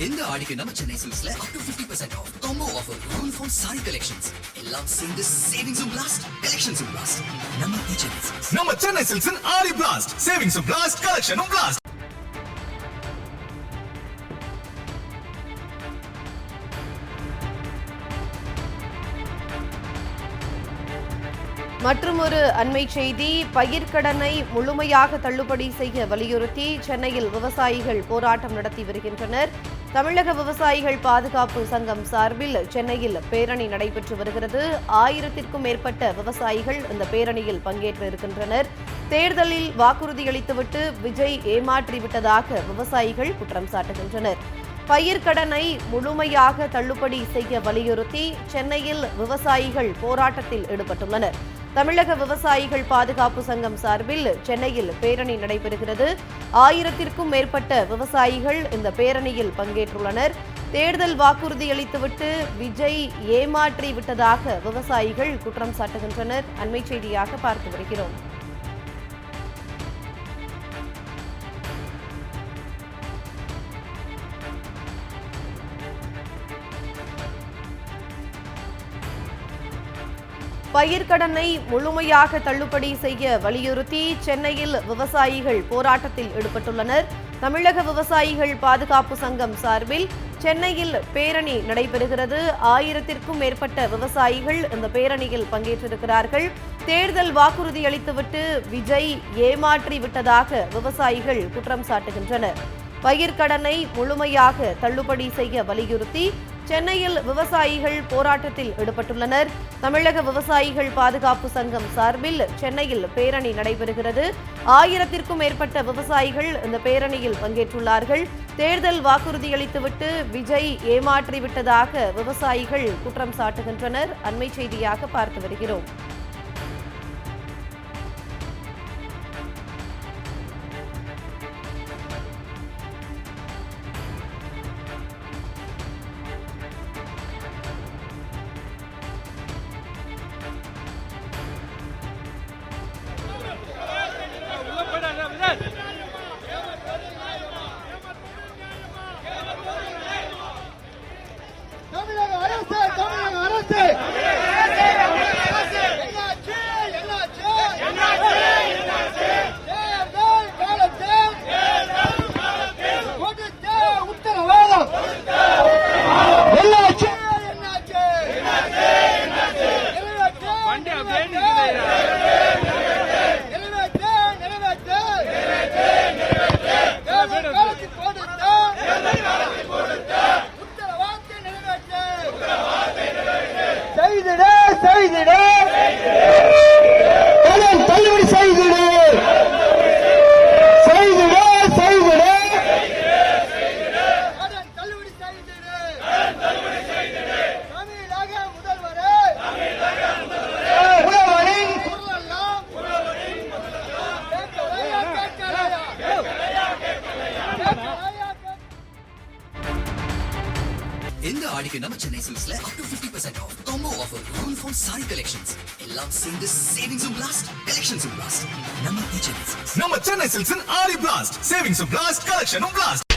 இந்த ஆடிக்கு நம்ம Chennai சில்க்ஸ்ல up to 50% off combo offer uniform saree collections எல்லாம் சேர்ந்து savings blast collections blast நம்ம சென்னை சில்க்ஸ் ஆடி blast savings blast collection blast. மற்றுமொரு அண்மை செய்தி, பயிர்க்கடனை முழுமையாக தள்ளுபடி செய்ய வலியுறுத்தி சென்னையில் விவசாயிகள் போராட்டம் நடத்தி வருகின்றனர். தமிழக விவசாயிகள் பாதுகாப்பு சங்கம் சார்பில் சென்னையில் பேரணி நடைபெற்று வருகிறது. 1000க்கும் மேற்பட்ட விவசாயிகள் இந்த பேரணியில் பங்கேற்ற இருக்கின்றனர். தேர்தலில் வாக்குறுதியளித்துவிட்டு விஜய் ஏமாற்றிவிட்டதாக விவசாயிகள் குற்றம் சாட்டுகின்றனர். பயிர்க்கடனை முழுமையாக தள்ளுபடி செய்ய வலியுறுத்தி சென்னையில் விவசாயிகள் போராட்டத்தில் ஈடுபட்டுள்ளனர். தமிழக விவசாயிகள் பாதுகாப்பு சங்கம் சார்பில் சென்னையில் பேரணி நடைபெறுகிறது. 1000க்கும் மேற்பட்ட விவசாயிகள் இந்த பேரணியில் பங்கேற்றுள்ளனர். தேர்தல் வாக்குறுதியளித்துவிட்டு விஜய் ஏமாற்றி விட்டதாக விவசாயிகள் குற்றம் சாட்டுகின்றனர். அண்மை செய்தியாக பார்த்து வருகிறோம். பயிர்க்கடனை முழுமையாக தள்ளுபடி செய்ய வலியுறுத்தி சென்னையில் விவசாயிகள் போராட்டத்தில் ஈடுபட்டுள்ளனர். தமிழக விவசாயிகள் பாதுகாப்பு சங்கம் சார்பில் சென்னையில் பேரணி நடைபெறுகிறது. 1000க்கும் மேற்பட்ட விவசாயிகள் இந்த பேரணியில் பங்கேற்றிருக்கிறார்கள். தேர்தல் வாக்குறுதி அளித்துவிட்டு விஜய் ஏமாற்றி விட்டதாக விவசாயிகள் குற்றம் சாட்டுகின்றனர். பயிர்க்கடனை முழுமையாக தள்ளுபடி செய்ய வலியுறுத்தி சென்னையில் விவசாயிகள் போராட்டத்தில் ஈடுபட்டுள்ளனர். தமிழக விவசாயிகள் பாதுகாப்பு சங்கம் சார்பில் சென்னையில் பேரணி நடைபெறுகிறது. 1000க்கும் மேற்பட்ட விவசாயிகள் இந்த பேரணியில் பங்கேற்றுள்ளார்கள். தேர்தல் வாக்குறுதியளித்துவிட்டு விஜய் ஏமாற்றிவிட்டதாக விவசாயிகள் குற்றம் சாட்டுகின்றனர். அண்மை செய்தியாக பார்த்து வருகிறோம். இந்த ஆடிக்கு நம்ம Chennai சில்க்ஸ்ல up to 50% off combo offer uniform saree collections எல்லாம் சேர்ந்து savings blast collections blast நம்ம சென்னை சில்க்ஸ் ஆடி blast savings blast collection blast.